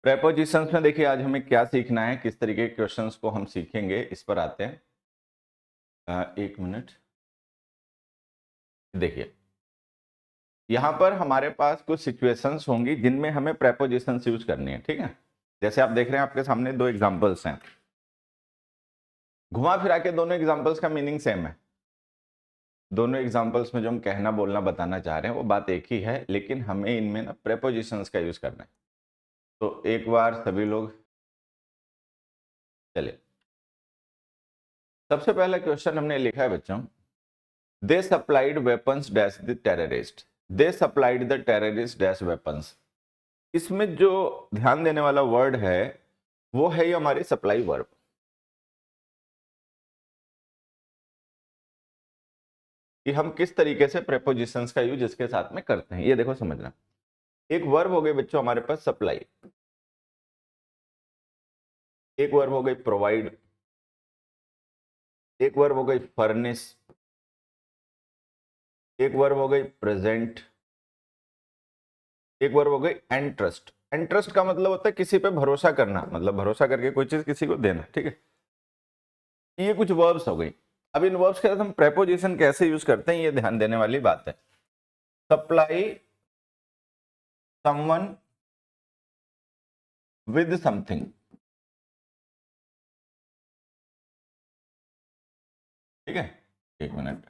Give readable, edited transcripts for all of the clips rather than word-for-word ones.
Prepositions में देखिए आज हमें क्या सीखना है, किस तरीके के क्वेश्चंस को हम सीखेंगे, इस पर आते हैं। एक मिनट देखिए, यहाँ पर हमारे पास कुछ सिचुएशंस होंगी जिनमें हमें प्रेपोजिशंस यूज करनी है। ठीक है, जैसे आप देख रहे हैं आपके सामने दो एग्जांपल्स हैं। घुमा फिरा के दोनों एग्जांपल्स का मीनिंग सेम है। दोनों एग्जांपल्स में जो हम कहना बोलना बताना चाह रहे हैं वो बात एक ही है, लेकिन हमें इनमें ना प्रेपोजिशंस का यूज करना है। तो एक बार सभी लोग चलिए, सबसे पहला क्वेश्चन हमने लिखा है बच्चों, they supplied weapons dash the terrorist. They supplied the terrorist dash weapons. इसमें जो ध्यान देने वाला वर्ड है वो है ये हमारी सप्लाई वर्ब। कि हम किस तरीके से प्रेपोजिशंस का यूज इसके साथ में करते हैं, ये देखो समझना। एक वर्ब हो गई बच्चों हमारे पास सप्लाई, एक वर्ब हो गई प्रोवाइड, एक वर्ब हो गई फर्निश, एक वर्ब हो गई प्रेजेंट, एक वर्ब हो गई एंट्रस्ट। एंट्रस्ट का मतलब होता है किसी पे भरोसा करना, मतलब भरोसा करके कोई चीज किसी को देना। ठीक है, ये कुछ वर्ब्स हो गई। अब इन वर्ब्स के साथ हम प्रेपोजिशन कैसे यूज करते हैं ये ध्यान देने वाली बात है। Supply someone with something. ठीक है, एक minute.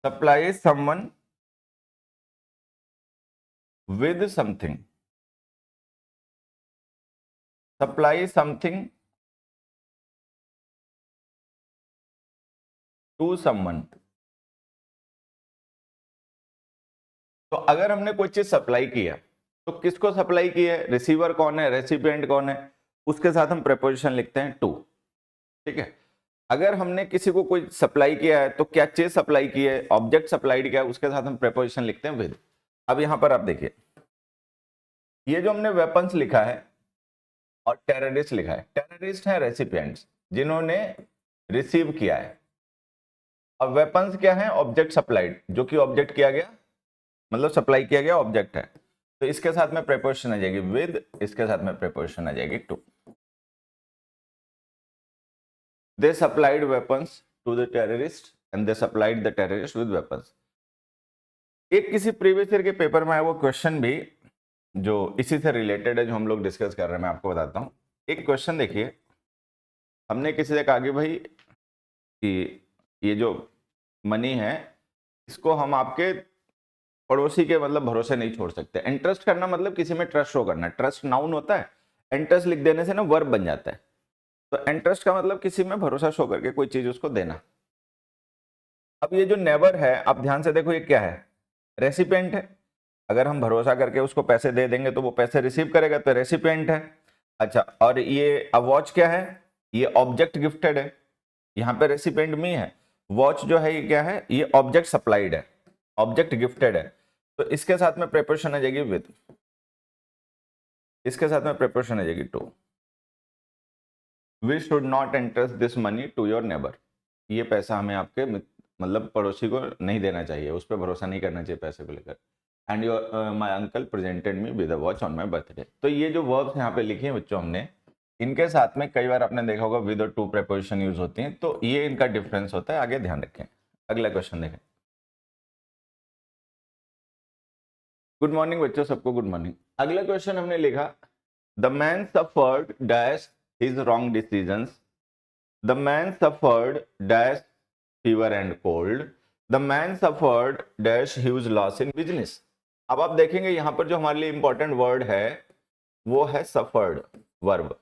Supply someone with something, supply something to someone. तो अगर हमने कोई चीज सप्लाई की है तो किसको सप्लाई की है, रिसीवर कौन है, रेसिपिएंट कौन है, उसके साथ हम प्रेपोजिशन लिखते हैं टू। ठीक है, अगर हमने किसी को कोई सप्लाई किया है तो क्या चीज सप्लाई की है, ऑब्जेक्ट सप्लाइड किया है, उसके साथ हम प्रेपोजिशन लिखते हैं विद। अब यहां पर आप देखिए, ये जो हमने वेपन्स लिखा है और टेररिस्ट लिखा है, टेररिस्ट है रेसिपिएंट्स जिन्होंने रिसीव किया है। अब वेपन्स क्या है, ऑब्जेक्ट सप्लाइड, जो कि ऑब्जेक्ट किया गया, मतलब सप्लाई किया गया ऑब्जेक्ट है। तो इसके साथ में प्रेपोजिशन आ जाएगी विद, इसके साथ में प्रेपोजिशन आ जाएगी to. They supplied weapons to the terrorist and they supplied the terrorist with weapons. एक किसी प्रीवियस ईयर के पेपर में आया वो क्वेश्चन भी जो इसी से रिलेटेड है, जो हम लोग डिस्कस कर रहे हैं, मैं आपको बताता हूं। एक क्वेश्चन देखिए, हमने किसी से कहा कि भाई कि ये जो मनी है इसको हम आपके पड़ोसी के मतलब भरोसे नहीं छोड़ सकते। इंटरेस्ट करना मतलब किसी में ट्रस्ट शो करना, ट्रस्ट नाउन होता है, इंटरेस्ट लिख देने से ना वर्ब बन जाता है। तो इंटरेस्ट का मतलब किसी में भरोसा शो करके कोई चीज उसको देना। अब ये जो नेबर है, आप ध्यान से देखो, ये क्या है, रेसिपिएंट है। अगर हम भरोसा करके उसको पैसे दे देंगे तो वो पैसे रिसीव करेगा, तो रेसिपिएंट है। अच्छा, और ये वॉच क्या है, ये ऑब्जेक्ट गिफ्टेड है, यहाँ पे रेसिपिएंट मी है। वॉच जो है ये क्या है, ये ऑब्जेक्ट सप्लाइड है, ऑब्जेक्ट गिफ्टेड है। तो इसके साथ में प्रेपोजिशन आ जाएगी विद, इसके साथ में प्रेपोजिशन आ जाएगी to. We should not entrust this money to your neighbour. ये पैसा हमें आपके मतलब पड़ोसी को नहीं देना चाहिए, उस पर भरोसा नहीं करना चाहिए पैसे को लेकर। And your my uncle presented me with a watch on my birthday. तो ये जो वर्ब्स यहाँ पे लिखे हैं बच्चों हमने, इनके साथ में कई बार आपने देखा होगा विद और टू प्रेपोजिशन यूज होती हैं, तो ये इनका डिफरेंस होता है, आगे ध्यान रखें। अगला क्वेश्चन देखें। गुड मॉर्निंग बच्चों, सबको गुड मॉर्निंग। अगला क्वेश्चन हमने लिखा, the man suffered dash his wrong decisions. The man suffered dash fever and cold. The man suffered dash huge loss in business. अब आप देखेंगे यहां पर जो हमारे लिए इंपॉर्टेंट वर्ड है वो है सफर्ड वर्ब।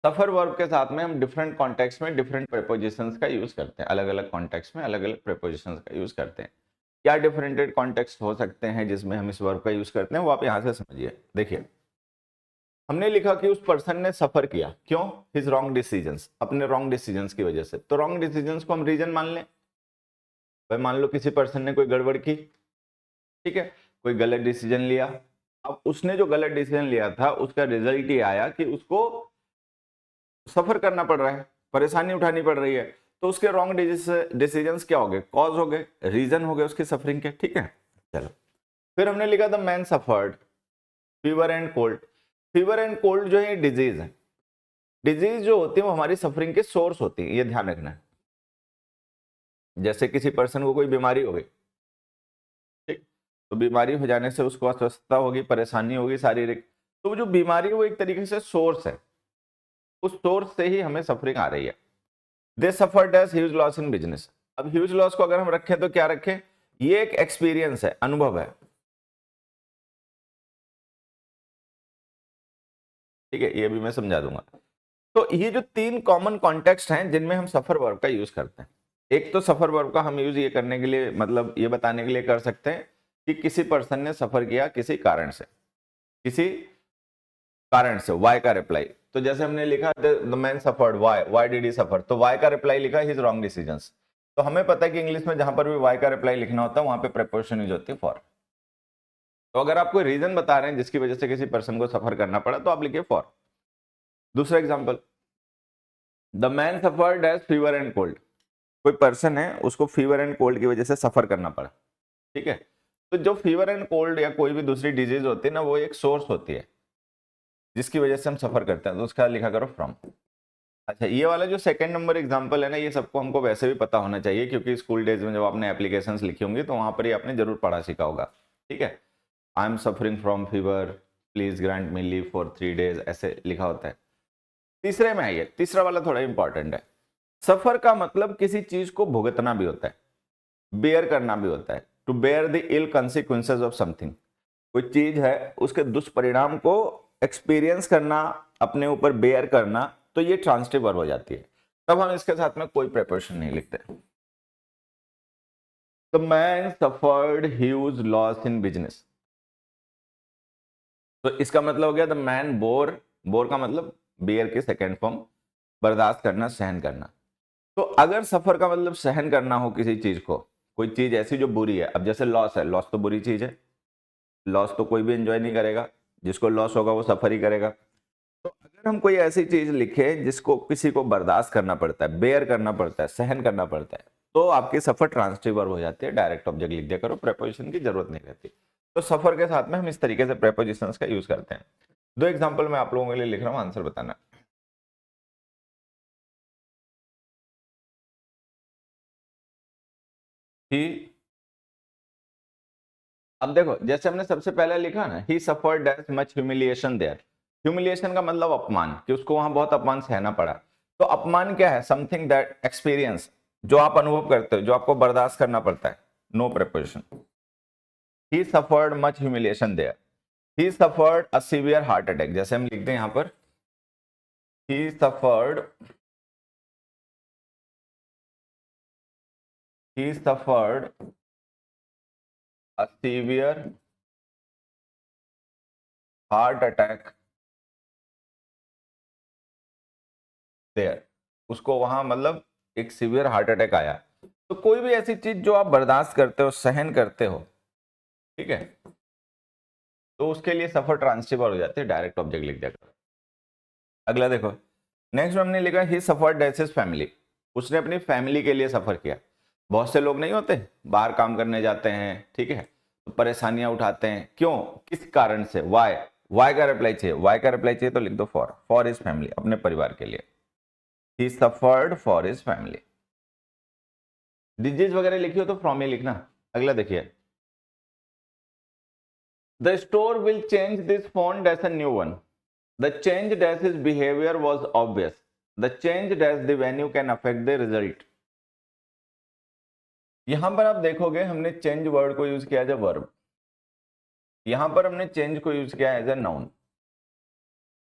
सफर वर्ब के साथ में हम डिफरेंट कॉन्टेक्स्ट में डिफरेंट प्रेपोजिशंस का यूज करते हैं, अलग अलग कॉन्टेक्स्ट में अलग अलग प्रेपोजिशंस का यूज करते हैं। क्या डिफरेंटेड कॉन्टेक्स्ट हो सकते हैं जिसमें हम इस वर्ब का यूज करते हैं, वो आप यहां से समझिए। देखिए, हमने लिखा कि उस पर्सन ने सफर किया, क्यों, हिज रॉन्ग डिसीजंस, अपने रॉन्ग डिसीजंस की वजह से। तो रॉन्ग डिसीजंस को हम रीजन मान लें। भाई मान लो किसी पर्सन ने कोई गड़बड़ की, ठीक है, कोई गलत डिसीजन लिया। अब उसने जो गलत डिसीजन लिया था उसका रिजल्ट ये आया कि उसको सफर करना पड़ रहा है, परेशानी उठानी पड़ रही है। तो उसके रॉन्ग डिसीजंस क्या हो गए, कॉज हो गए, रीजन हो गए उसकी सफरिंग के। ठीक है, चलो फिर हमने लिखा the man suffered fever and cold. Fever and cold जो है डिजीज है। डिजीज जो होती है वो हमारी सफरिंग के सोर्स होती है, ये ध्यान रखना है। जैसे किसी पर्सन को कोई बीमारी हो गई, ठीक, तो बीमारी हो जाने से उसको अस्वस्थता होगी, परेशानी होगी शारीरिक, तो वो जो बीमारी है वो एक तरीके से सोर्स है, उस सोर्स से ही हमें सफरिंग आ रही है। They suffered as huge loss in business. अब ह्यूज लॉस को अगर हम रखें तो क्या रखें, ये एक एक्सपीरियंस है, अनुभव है, ठीक है, ये भी मैं समझा दूंगा। तो ये जो तीन कॉमन कॉन्टेक्स्ट हैं जिनमें हम सफर वर्ब का यूज करते हैं। एक तो सफर वर्ब का हम यूज ये करने के लिए, मतलब ये बताने के लिए कर सकते हैं कि किसी पर्सन ने सफर किया किसी कारण से, किसी कारण से, वाई का रिप्लाई। तो जैसे हमने लिखा the man suffered why, why did he suffer, तो वाई का रिप्लाई लिखा हिज रॉन्ग डिसीजंस। तो हमें पता है कि इंग्लिश में जहां पर भी वाई का रिप्लाई लिखना होता है वहां पे प्रीपोजिशन यूज होती है फॉर। तो अगर आप कोई रीजन बता रहे हैं जिसकी वजह से किसी पर्सन को सफर करना पड़ा तो आप लिखिए फॉर। दूसरा example, the man suffered as fever and cold. कोई पर्सन है, उसको फीवर एंड कोल्ड की वजह से सफर करना पड़ा, ठीक है। तो जो फीवर एंड कोल्ड या कोई भी दूसरी डिजीज होती है ना, वो एक सोर्स होती है जिसकी वजह से हम सफर करते हैं, तो उसका लिखा करो फ्रॉम। अच्छा, ये वाला जो सेकंड नंबर एग्जांपल है ना, ये सबको हमको वैसे भी पता होना चाहिए, क्योंकि स्कूल डेज में जब आपने एप्लीकेशंस लिखी होंगी तो वहां पर ही आपने जरूर पढ़ा सीखा होगा, ठीक है। I am suffering from fever, please grant me leave for 3 days, ऐसे लिखा होता है। तीसरे में आइए, तीसरा वाला थोड़ा इंपॉर्टेंट है। सफर का मतलब किसी चीज को भुगतना भी होता है, बेयर करना भी होता है। To bear the ill consequences of something. कोई चीज है, उसके दुष्परिणाम को एक्सपीरियंस करना, अपने ऊपर बेयर करना, तो ये ट्रांसिटिव वर्ब हो जाती है। तब हम इसके साथ में कोई प्रीपोजिशन नहीं लिखते। The man suffered huge loss in business. तो इसका मतलब हो गया द मैन बोर, बोर का मतलब बेयर की सेकेंड फॉर्म, बर्दाश्त करना, सहन करना। तो अगर सफर का मतलब सहन करना हो किसी चीज को, कोई चीज ऐसी जो बुरी है, अब जैसे लॉस है, लॉस तो बुरी चीज है, लॉस तो कोई भी एंजॉय नहीं करेगा, जिसको लॉस होगा वो सफर ही करेगा। तो अगर हम कोई ऐसी चीज लिखे जिसको किसी को बर्दाश्त करना पड़ता है, बेयर करना पड़ता है, सहन करना पड़ता है, तो आपकी सफर ट्रांसिटिव वर्ब हो जाती है। डायरेक्ट ऑब्जेक्ट लिख दिया करो, प्रेपोजिशन की जरूरत नहीं रहती। तो सफर के साथ में हम इस तरीके से प्रेपोजिशंस का यूज करते हैं। दो एग्जांपल मैं आप लोगों के लिए लिख रहा हूं, आंसर बताना। ही, अब देखो जैसे हमने सबसे पहले लिखा ना, he suffered that much humiliation there. Humiliation का मतलब अपमान, कि उसको वहां बहुत अपमान सहना पड़ा। तो अपमान क्या है, समथिंग दैट एक्सपीरियंस, जो आप अनुभव करते हो, जो आपको बर्दाश्त करना पड़ता है। No preposition. He suffered much humiliation there. He suffered a severe heart attack, जैसे हम लिखते हैं यहां पर, he suffered, he suffered a severe heart attack there. उसको वहां मतलब एक सीवियर हार्ट अटैक आया। तो कोई भी ऐसी चीज जो आप बर्दाश्त करते हो, सहन करते हो, ठीक है, तो उसके लिए सफर ट्रांसिटिव हो जाती है, डायरेक्ट ऑब्जेक्ट लिख दिया करो। अगला देखो, नेक्स्ट हमने लिखा ही सफर्ड दैट्स हिज फैमिली। उसने अपनी फैमिली के लिए सफर किया। बहुत से लोग नहीं होते, बाहर काम करने जाते हैं, ठीक है, तो परेशानियां उठाते हैं, क्यों, किस कारण से, वाई, वाई का रिप्लाई चाहिए, वाई का रिप्लाई चाहिए तो लिख दो फॉर, फॉर हिज फैमिली, अपने परिवार के लिए। He suffered for his family. Disease वगैरह लिखी हो तो फ्रॉम ही लिखना। अगला देखिए, the store will change this phone as a new one. The change dash his behavior was obvious. The change dash the venue can affect the result. यहां पर आप देखोगे हमने चेंज वर्ड को यूज किया एज अ वर्ब, यहां पर हमने चेंज को यूज किया एज अ नाउन,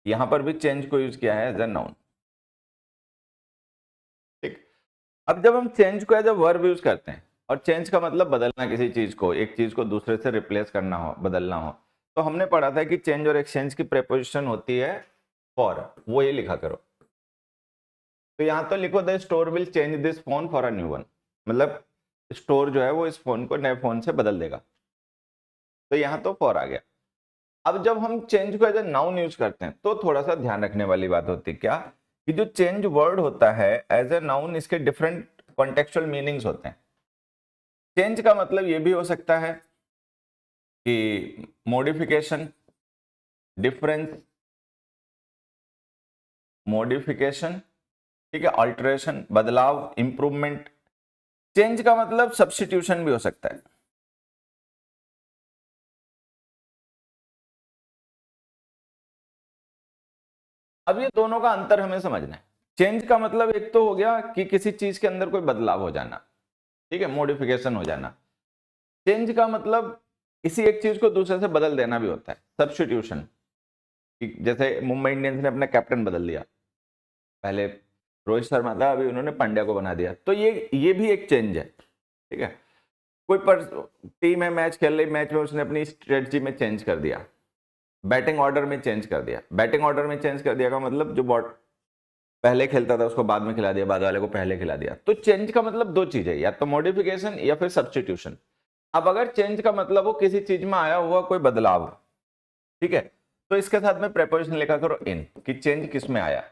यहां पर भी चेंज को यूज किया है एज अ नाउन, ठीक। अब जब हम चेंज को एज अ वर्ब यूज करते हैं, और चेंज का मतलब बदलना, किसी चीज को, एक चीज को दूसरे से रिप्लेस करना हो, बदलना हो, तो हमने पढ़ा था कि चेंज और एक्सचेंज की प्रेपोजिशन होती है फॉर, वो ये लिखा करो। तो यहां तो लिखो the store will change this phone for a new one, मतलब स्टोर जो है वो इस फोन को नए फोन से बदल देगा। तो यहां तो फॉर आ गया। अब जब हम चेंज को एज ए नाउन यूज करते हैं तो थोड़ा सा ध्यान रखने वाली बात होती है, क्या, कि जो चेंज वर्ड होता है एज ए नाउन, इसके डिफरेंट कॉन्टेक्चुअल मीनिंग्स होते हैं। चेंज का मतलब ये भी हो सकता है कि मॉडिफिकेशन, डिफरेंस, मॉडिफिकेशन, ठीक है, अल्टरेशन, बदलाव, इंप्रूवमेंट। चेंज का मतलब सब्स्टिट्यूशन भी हो सकता है। अब ये दोनों का अंतर हमें समझना है। चेंज का मतलब एक तो हो गया कि किसी चीज के अंदर कोई बदलाव हो जाना, ठीक है, मॉडिफिकेशन हो जाना। चेंज का मतलब किसी एक चीज को दूसरे से बदल देना भी होता है, सब्स्टिट्यूशन। जैसे मुंबई इंडियंस ने अपना कैप्टन बदल दिया, पहले रोहित शर्मा था, अभी उन्होंने पांड्या को बना दिया, तो ये भी एक चेंज है, ठीक है। कोई टीम है, मैच खेल रही, मैच में उसने अपनी स्ट्रेटजी में चेंज कर दिया, बैटिंग ऑर्डर में चेंज कर दिया। बैटिंग ऑर्डर में चेंज कर दिया का मतलब जो बॉट पहले खेलता था उसको बाद में खिला दिया, बाद वाले को पहले खिला दिया। तो चेंज का मतलब दो चीजें, या तो मॉडिफिकेशन या फिर सब्स्टिट्यूशन। अब अगर चेंज का मतलब हो किसी चीज में आया हुआ कोई बदलाव, ठीक है, तो इसके साथ में प्रेपोजिशन लिखा करो इन, कि चेंज किस में आया।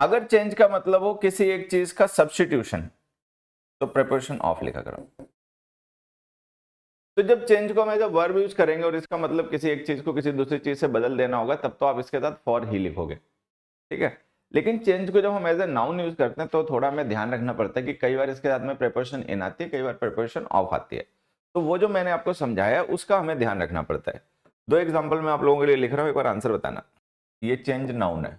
अगर चेंज का मतलब हो किसी एक चीज का सब्स्टिट्यूशन, तो प्रेपोजिशन ऑफ लिखा करो। तो जब चेंज को हम जब वर्ब यूज करेंगे और इसका मतलब किसी एक चीज को किसी दूसरी चीज से बदल देना होगा, तब तो आप इसके साथ फॉर ही लिखोगे, ठीक है। लेकिन चेंज को जब हम एज ए नाउन यूज करते हैं तो थोड़ा हमें ध्यान रखना पड़ता है कि कई बार इसके साथ में प्रेपोजिशन इन आती है, कई बार प्रेपोजिशन ऑफ आती है। तो वो जो मैंने आपको समझाया उसका हमें ध्यान रखना पड़ता है। दो एग्जाम्पल मैं आप लोगों के लिए लिख रहा हूं, एक बार आंसर बताना। ये चेंज नाउन है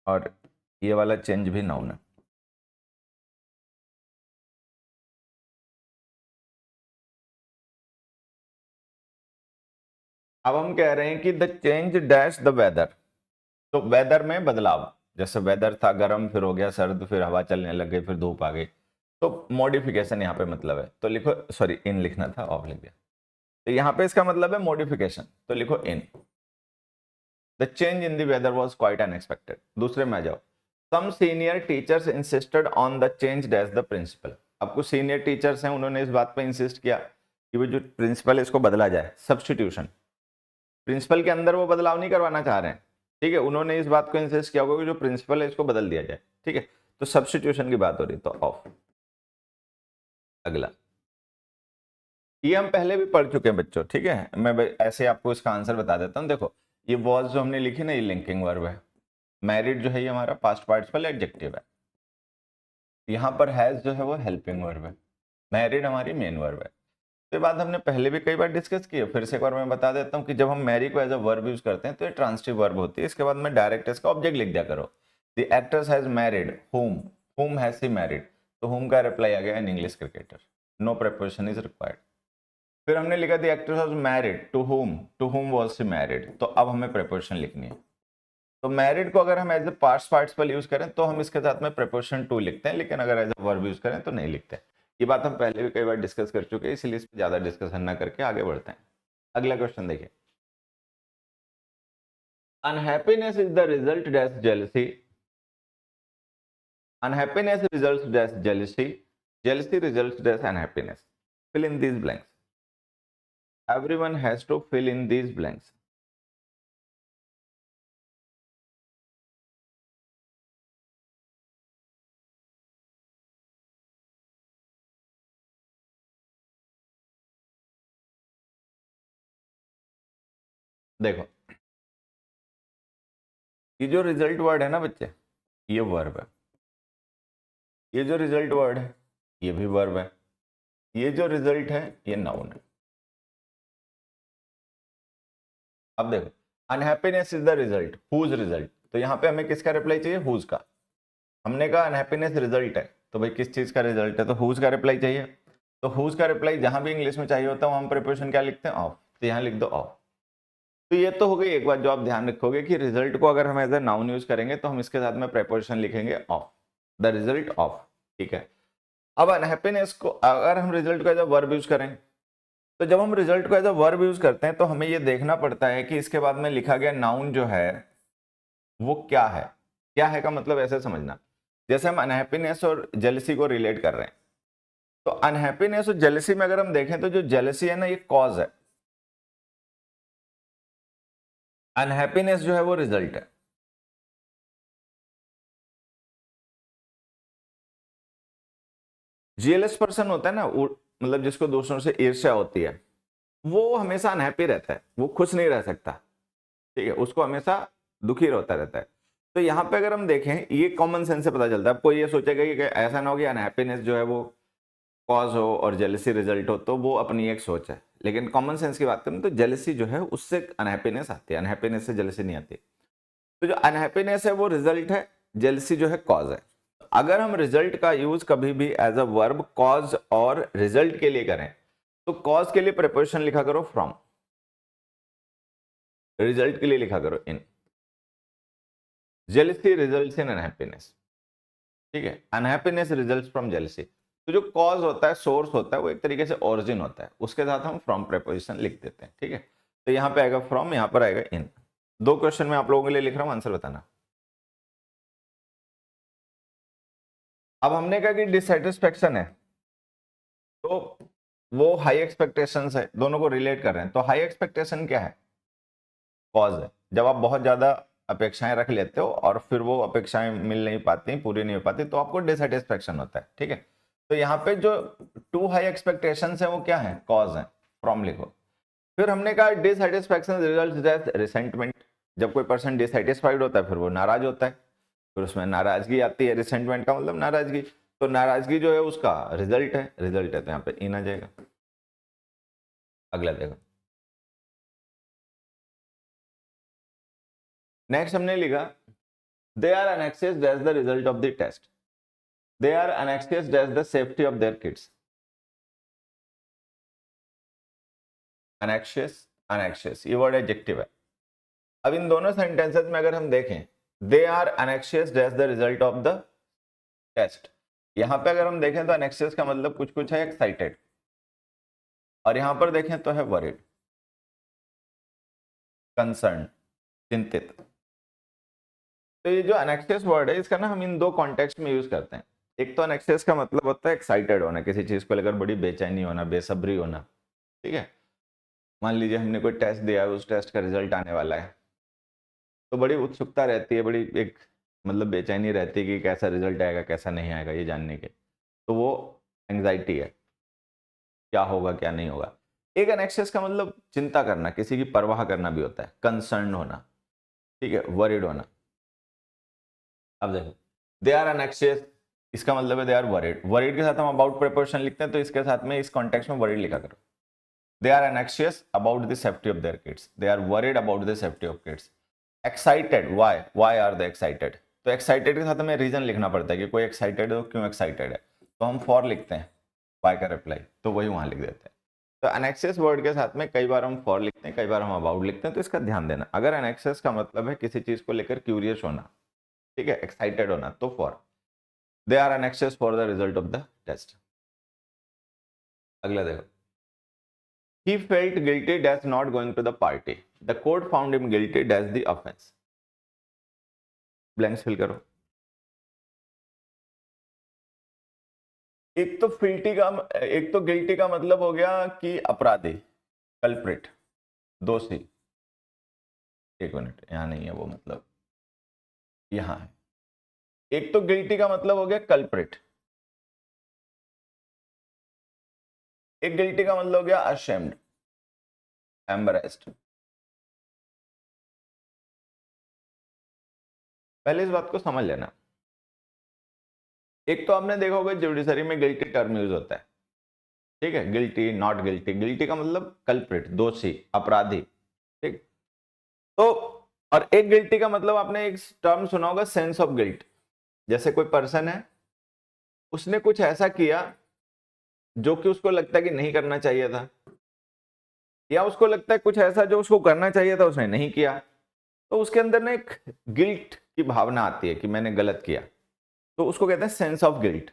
और ये वाला चेंज भी नाउन है। अब हम कह रहे हैं कि the change dash the weather, तो वेदर में बदलाव, जैसे वेदर था गर्म, फिर हो गया सर्द, फिर हवा चलने लग गई, फिर धूप आ गई, तो मॉडिफिकेशन यहाँ पे मतलब है। तो लिखो, सॉरी इन लिखना था, ऑफ लिख दिया। तो यहाँ पे इसका मतलब है मॉडिफिकेशन, तो लिखो in. The change in the weather was quite unexpected. दूसरे में आ जाओ। Some senior teachers insisted on the change dash the principal. अब कुछ सीनियर टीचर्स हैं, उन्होंने इस बात पे इंसिस्ट किया कि वो जो प्रिंसिपल है इसको बदला जाए, सब्स्टिट्यूशन। प्रिंसिपल के अंदर वो बदलाव नहीं करवाना चाह रहे हैं, ठीक है, उन्होंने इस बात को इंसिस्ट किया होगा कि जो प्रिंसिपल है इसको बदल दिया जाए, ठीक है। तो सब्स्टिट्यूशन की बात हो रही, तो ऑफ। अगला, ये हम पहले भी पढ़ चुके हैं बच्चों, ठीक है, मैं ऐसे आपको इसका आंसर बता देता हूँ। देखो, ये वॉज जो हमने लिखी ना, ये लिंकिंग वर्ब है। मैरिड जो है ये हमारा पास्ट पार्टिसिपल एडजेक्टिव है। यहाँ पर हैज जो है वो हेल्पिंग वर्ब है। मैरिड हमारी मेन वर्ब है। ये बात हमने पहले भी कई बार डिस्कस की है, फिर से एक बार मैं बता देता हूँ कि जब हम मैरी को एज अ वर्ब यूज करते हैं तो ये ट्रांसिटिव वर्ब होती है। इसके बाद में डायरेक्ट इसका ऑब्जेक्ट लिख दिया करो। The actress has married whom has she married, तो whom का रिप्लाई आ गया in English cricketer, no preposition is required. फिर हमने लिखा the actress was married to whom was she married, तो अब हमें प्रीपोजिशन लिखनी है। तो मैरिड को अगर हम as a past participle use करें तो हम इसके साथ में प्रीपोजिशन टू लिखते हैं, लेकिन अगर एज ए वर्ब यूज करें तो नहीं लिखते। ये बात हम पहले भी कई बार डिस्कस कर चुके हैं, इसलिए इस पर ज्यादा डिस्कशन ना करके आगे बढ़ते हैं। अगला क्वेश्चन देखिए। Unhappiness is the result dash jealousy. Unhappiness results dash jealousy, jealousy results dash unhappiness. fill in these blanks. Everyone has to fill in these blanks. देखो, ये जो रिजल्ट वर्ड है ना बच्चे, ये वर्ब है। ये जो रिजल्ट वर्ड है ये भी वर्ब है। ये जो रिजल्ट है ये नाउन है। अब देखो, unhappiness is the result, whose result, तो यहाँ पे हमें किसका रिप्लाई चाहिए, हुज का। हमने कहा अनहैप्पीनेस रिजल्ट है, तो भाई किस चीज का रिजल्ट है, तो हुज का रिप्लाई चाहिए। तो हुज का रिप्लाई जहां भी इंग्लिश में चाहिए होता है हम प्रिपोजिशन क्या लिखते हैं, ऑफ, तो यहाँ लिख दो ऑफ। तो ये तो हो गई एक बात जो आप ध्यान रखोगे कि रिजल्ट को अगर हम एज ए नाउन यूज करेंगे तो हम इसके साथ में प्रेपोजिशन लिखेंगे ऑफ, द रिजल्ट ऑफ, ठीक है। अब अनहैप्पीनेस को अगर हम रिजल्ट को एज ए वर्ब यूज करें, तो जब हम रिजल्ट को एज अ वर्ब यूज करते हैं तो हमें ये देखना पड़ता है कि इसके बाद में लिखा गया नाउन जो है वो क्या है। क्या है का मतलब ऐसे समझना, जैसे हम अनहैप्पीनेस और जेलसी को रिलेट कर रहे हैं, तो अनहैप्पीनेस और जेलसी में अगर हम देखें तो जो जेलसी है ना ये कॉज है, अनहैप्पीनेस जो है वो रिजल्ट है। जीएलएस पर्सन होता है ना, मतलब जिसको दूसरों से ईर्ष्या होती है, वो हमेशा अनहैप्पी रहता है, वो खुश नहीं रह सकता, ठीक है, उसको हमेशा दुखी होता रहता है। तो यहाँ पे अगर हम देखें, ये कॉमन सेंस से पता चलता है। कोई ये सोचेगा कि ऐसा ना हो कि अनहैप्पीनेस जो है वो कॉज हो और जेलसी रिजल्ट हो, तो वो अपनी एक सोच है। लेकिन कॉमन सेंस की बात करें तो जेलसी जो है उससे अनहैप्पीनेस आती है, अनहैप्पीनेस से जेलसी नहीं आती। तो जो अनहैप्पीनेस है वो रिजल्ट है, जेलसी जो है कॉज है। अगर हम रिजल्ट का यूज कभी भी एज अ वर्ब कॉज और रिजल्ट के लिए करें, तो कॉज के लिए प्रिपोजिशन लिखा करो फ्रॉम, रिजल्ट के लिए लिखा करो इन। जेलसी रिजल्ट्स इन अनहैप्पीनेस, ठीक है, अनहैप्पीनेस रिजल्ट्स फ्रॉम जेलसी। तो जो कॉज होता है, सोर्स होता है, वो एक तरीके से ओरिजिन होता है, उसके साथ हम फ्रॉम प्रेपोजिशन लिख देते हैं, ठीक है। तो यहां पे आएगा फ्रॉम, यहां पर आएगा इन। दो क्वेश्चन में आप लोगों के लिए लिख रहा हूं, आंसर बताना। अब हमने कहा कि डिससेटिस्फेक्शन है, तो वो हाई एक्सपेक्टेशंस है, दोनों को रिलेट कर रहे हैं। तो हाई एक्सपेक्टेशन क्या है? कॉज है। जब आप बहुत ज्यादा अपेक्षाएं रख लेते हो और फिर वो अपेक्षाएं मिल नहीं पाती, पूरी नहीं हो पाती, तो आपको डिससेटिस्फेक्शन होता है, ठीक है। तो यहाँ पे जो टू हाई एक्सपेक्टेशंस है वो क्या है? कॉज है, फ्रॉम लिखो। फिर हमने कहा डिससेटिस्फेक्शन रिजल्ट्स एज रिसेंटमेंट। जब कोई पर्सन डिससेटिस्फाइड होता है फिर वो नाराज होता है, फिर उसमें नाराजगी आती है। रिसेंटमेंट का मतलब नाराजगी, तो नाराजगी जो है उसका रिजल्ट है, रिजल्ट है, तो यहाँ पे इन आ जाएगा। अगला देखो, नेक्स्ट हमने लिखा they are anxious as the result of the test, they are anxious as the safety of their kids. Anxious, anxious ये वर्ड एडजेक्टिव है। अब इन दोनों सेंटेंसेस में अगर हम देखें, they are anxious as the result of the test, यहां पे अगर हम देखें तो अनएक्सियस का मतलब कुछ कुछ है एक्साइटेड, और यहां पर देखें तो है वरीड, कंसर्न, चिंतित। तो ये जो अनएक्सियस वर्ड है, इसका ना हम इन दो कॉन्टेक्स्ट में यूज करते हैं। एक तो अनएक्सियस का मतलब होता है एक्साइटेड होना, किसी चीज को लेकर बड़ी बेचैनी होना, बेसब्री होना, ठीक है। मान लीजिए हमने कोई टेस्ट दिया है, उस टेस्ट का रिजल्ट आने वाला है, तो बड़ी उत्सुकता रहती है, बड़ी एक मतलब बेचैनी रहती है कि कैसा रिजल्ट आएगा, कैसा नहीं आएगा, ये जानने के। तो वो एंग्जाइटी है, क्या होगा क्या नहीं होगा। एक एनेक्सियस का मतलब चिंता करना, किसी की परवाह करना भी होता है, कंसर्न होना, ठीक है, वरीड होना। अब देखो, दे आर एनेक्सियस, इसका मतलब है दे आर वरीड। वरीड के साथ हम अबाउट प्रिपोजिशन लिखते हैं, तो इसके साथ में इस कॉन्टेक्स्ट में वरीड लिखा करो। They are anxious about the safety of their kids, they are worried about the safety of kids. Excited, why are they excited? तो एक्साइटेड के साथ हमें रीजन लिखना पड़ता है कि कोई एक्साइटेड हो, क्यों एक्साइटेड है, तो हम फॉर लिखते हैं, वाई का रिप्लाई, तो वही वहां लिख देते हैं। तो एनेक्सियस वर्ड के साथ में कई बार हम फॉर लिखते हैं, कई बार हम अबाउट लिखते हैं, तो इसका ध्यान देना। अगर एनेक्सियस का मतलब है किसी चीज को लेकर क्यूरियस होना, ठीक है, एक्साइटेड होना, तो for. They are anxious for the result of the test. अगला देखो, he felt guilty as not going to the party, the court found him guilty as the offense। Blanks fill करो। एक तो फिल्टी का, एक तो गिल्टी का मतलब हो गया कि अपराधी, कल्प्रिट, दोषी। एक मिनट, यहां नहीं है वो, मतलब यहां है। एक तो गिल्टी का मतलब हो गया कल्प्रिट, एक गिल्टी का मतलब हो गया अशेम्ड, एम्बरेस्ड। पहले इस बात को समझ लेना। एक तो आपने देखा होगा जुडिशरी में गिल्टी टर्म यूज होता है, ठीक है, गिल्टी, नॉट गिल्टी। गिल्टी का मतलब कल्प्रिट, दोषी, अपराधी, ठीक। तो और एक गिल्टी का मतलब आपने एक टर्म सुना होगा, सेंस ऑफ गिल्ट। जैसे कोई पर्सन है, उसने कुछ ऐसा किया जो कि उसको लगता है कि नहीं करना चाहिए था, या उसको लगता है कुछ ऐसा जो उसको करना चाहिए था उसने नहीं किया, तो उसके अंदर ना एक गिल्ट की भावना आती है कि मैंने गलत किया, तो उसको कहते हैं सेंस ऑफ गिल्ट।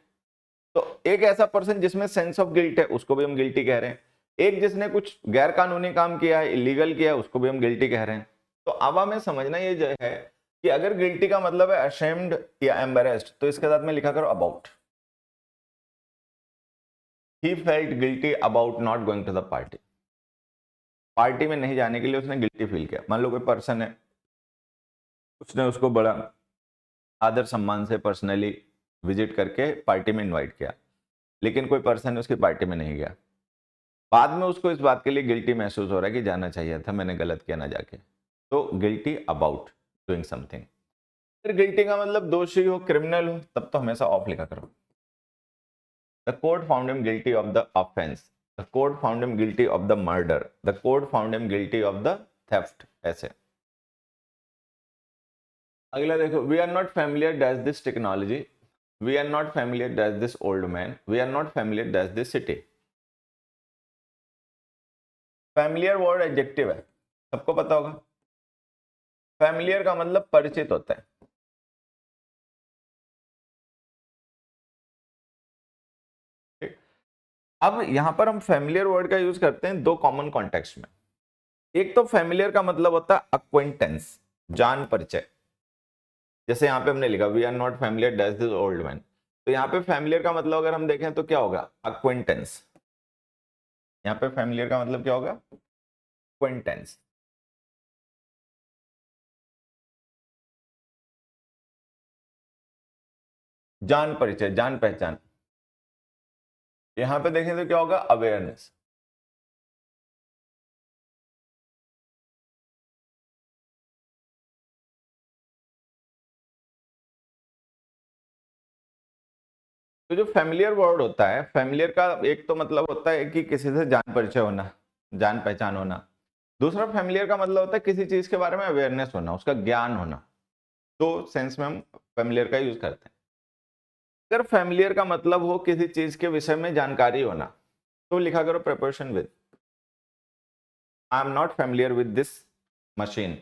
तो एक ऐसा पर्सन जिसमें सेंस ऑफ गिल्ट है उसको भी हम गिल्टी कह रहे हैं। एक जिसने कुछ गैर कानूनी काम किया है, इलीगल किया है, उसको भी हम गिल्टी कह रहे हैं। तो अब हमें समझना ये जो है कि अगर गिल्टी का मतलब है अशेम्ड या एम्बेरेस्ड, तो इसके साथ में लिखा करो about. He felt guilty about not going to the party, party में नहीं जाने के लिए उसने गिल्टी फील किया। मान लो कोई पर्सन है, उसने उसको बड़ा आदर सम्मान से पर्सनली विजिट करके पार्टी में इनवाइट किया, लेकिन कोई पर्सन उसकी पार्टी में नहीं गया, बाद में उसको इस बात के लिए गिल्टी महसूस हो रहा है कि जाना चाहिए था, मैंने गलत किया ना जाके, तो गिल्टी अबाउट डूइंग समथिंग। फिर गिल्टी का मतलब दोषी हो, क्रिमिनल हो, तब तो हमेशा ऑफ लिखा करो। The court found him guilty of the offence, the court found him guilty of the murder, the court found him guilty of the theft, ऐसे। अगला देखो, we are not familiar dash this technology, we are not familiar dash this old man, we are not familiar dash this city. Familiar word adjective है, सबको पता होगा। Familiar का मतलब परिचित होता है। ठीक? अब यहां पर हम फैमिलियर वर्ड का यूज करते हैं दो कॉमन कॉन्टेक्स्ट में। एक तो फैमिलियर का मतलब होता है अक्वेंटेंस, जान परिचय। जैसे यहाँ पे हमने लिखा we are not familiar dash this old man, तो यहाँ पे फैमिलियर का मतलब अगर हम देखें तो क्या होगा, अक्वेंटेंस। यहाँ पे फैमिलियर का मतलब क्या होगा, अक्वेंटेंस। जान परिचय, जान पहचान। यहां पे देखें तो क्या होगा, अवेयरनेस। तो जो फैमिलियर वर्ड होता है, फैमिलियर का एक तो मतलब होता है कि किसी से जान परिचय होना, जान पहचान होना। दूसरा फैमिलियर का मतलब होता है किसी चीज के बारे में अवेयरनेस होना, उसका ज्ञान होना। दो सेंस में हम फैमिलियर का यूज करते हैं। अगर फैमिलियर का मतलब हो किसी चीज के विषय में जानकारी होना, तो लिखा करो preparation with. I am not familiar with this machine,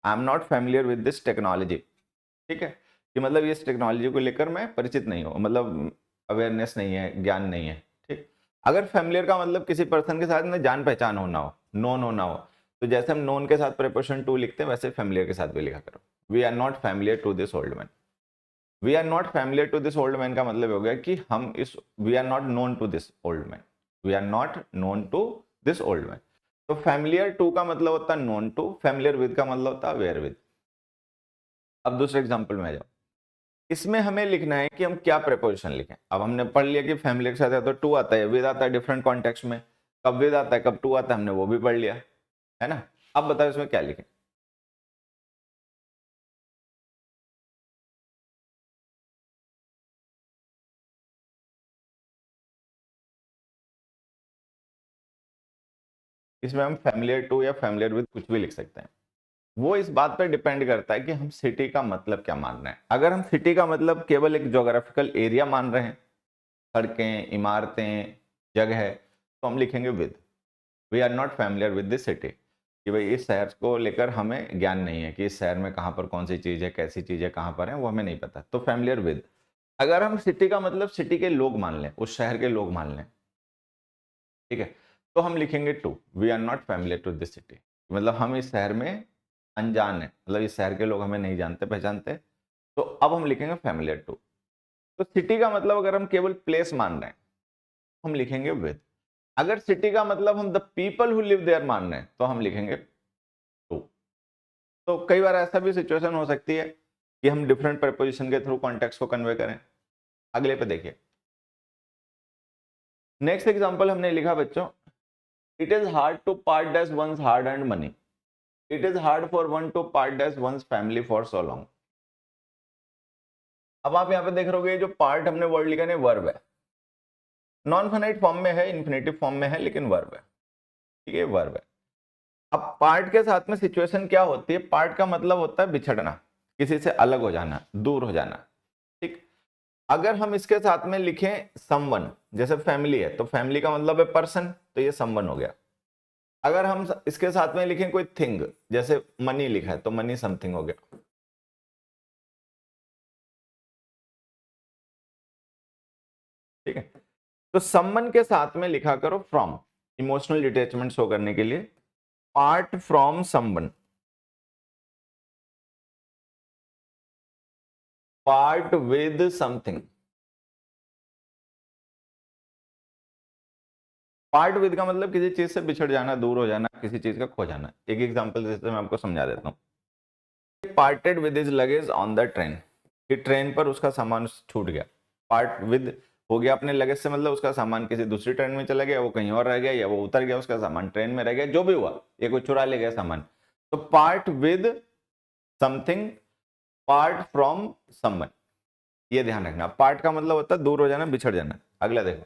I am not familiar with this technology. ठीक है, कि मतलब इस टेक्नोलॉजी को लेकर मैं परिचित नहीं हूँ, मतलब अवेयरनेस नहीं है, ज्ञान नहीं है। ठीक, अगर फैमिलियर का मतलब किसी पर्सन के साथ में जान पहचान होना हो, नोन होना हो, तो जैसे हम नोन के साथ प्रिपरेशन टू लिखते हैं, वैसे फैमिलियर के साथ भी लिखा करो। We are not familiar to this old man. We are not familiar to this old man का मतलब हो गया कि हम इस, we are not known to this old man, we are not known to this old man. तो familiar to का मतलब होता है नोन टू, फैमिलियर विद का मतलब होता है अवेयर विद। अब दूसरे एग्जाम्पल में आ जाओ। इसमें हमें लिखना है कि हम क्या प्रेपोजिशन लिखें। अब हमने पढ़ लिया कि फैमिली के साथ है तो टू आता है, विद आता है डिफरेंट कॉन्टेक्स्ट में, कब विद आता है कब टू आता है, हमने वो भी पढ़ लिया है ना। अब बताओ इसमें क्या लिखें। इसमें हम फैमिलियर टू या फैमिलियर विद कुछ भी लिख सकते हैं। वो इस बात पर डिपेंड करता है कि हम सिटी का मतलब क्या मान रहे हैं। अगर हम सिटी का मतलब केवल एक ज्योग्राफिकल एरिया मान रहे हैं, सड़कें, इमारतें, जगह, तो हम लिखेंगे with. We are not familiar with this city, कि भाई इस शहर को लेकर हमें ज्ञान नहीं है कि इस शहर में कहाँ पर कौन सी चीज़ है, कैसी चीज़ है, कहाँ पर है, वो हमें नहीं पता, तो फैमिलियर विद। अगर हम सिटी का मतलब सिटी के लोग मान लें, उस शहर के लोग मान लें, ठीक है, तो हम लिखेंगे to. We are not familiar to this city, मतलब हम इस शहर में अनजान है, मतलब इस शहर के लोग हमें नहीं जानते पहचानते, तो अब हम लिखेंगे फैमिलियर टू। तो सिटी का मतलब अगर हम केवल प्लेस मान रहे हैं, हम लिखेंगे विद। अगर सिटी का मतलब हम the people who live there मान रहे हैं, तो हम लिखेंगे टू। तो कई बार ऐसा भी सिचुएशन हो सकती है कि हम डिफरेंट प्रपोजिशन के थ्रू कॉन्टेक्स्ट को कन्वे करें। अगले पे देखिए, नेक्स्ट एग्जांपल हमने लिखा बच्चों, it is hard to part dash once hard earned money, it is hard for one to part dash once family for so long. अब आप यहाँ पे देख रहे हो, जो पार्ट हमने वर्ड लिखा है वर्ब है, नॉन फाइनाइट फॉर्म में है, इन्फिनेटिव फॉर्म में है, लेकिन वर्ब है। ठीक है, वर्ब है। अब पार्ट के साथ में सिचुएशन क्या होती है, पार्ट का मतलब होता है बिछड़ना, किसी से अलग हो जाना, दूर हो जाना। ठीक, अगर हम इसके साथ में लिखें समवन, जैसे फैमिली है तो फैमिली का मतलब है पर्सन, तो ये समवन हो गया। अगर हम इसके साथ में लिखें कोई थिंग, जैसे मनी लिखा है तो मनी समथिंग हो गया। ठीक है, तो समवन के साथ में लिखा करो फ्रॉम, इमोशनल डिटैचमेंट शो करने के लिए, part from someone, part with something. Part with का मतलब किसी चीज से बिछड़ जाना, दूर हो जाना, किसी चीज का खो जाना। एक एग्जांपल जैसे मैं आपको समझा देता हूँ। Parted with his luggage on the train, कि ट्रेन पर उसका सामान छूट गया। पार्ट विद हो गया अपने लगेज से, मतलब उसका सामान किसी दूसरी ट्रेन में चला गया, वो कहीं और रह गया, या वो उतर गया, उसका सामान ट्रेन में रह गया, जो भी हुआ, ये कोई चुरा ले गया सामान। तो part with something, part from someone, ये ध्यान रखना। पार्ट का मतलब होता है दूर हो जाना, बिछड़ जाना। अगला देखो,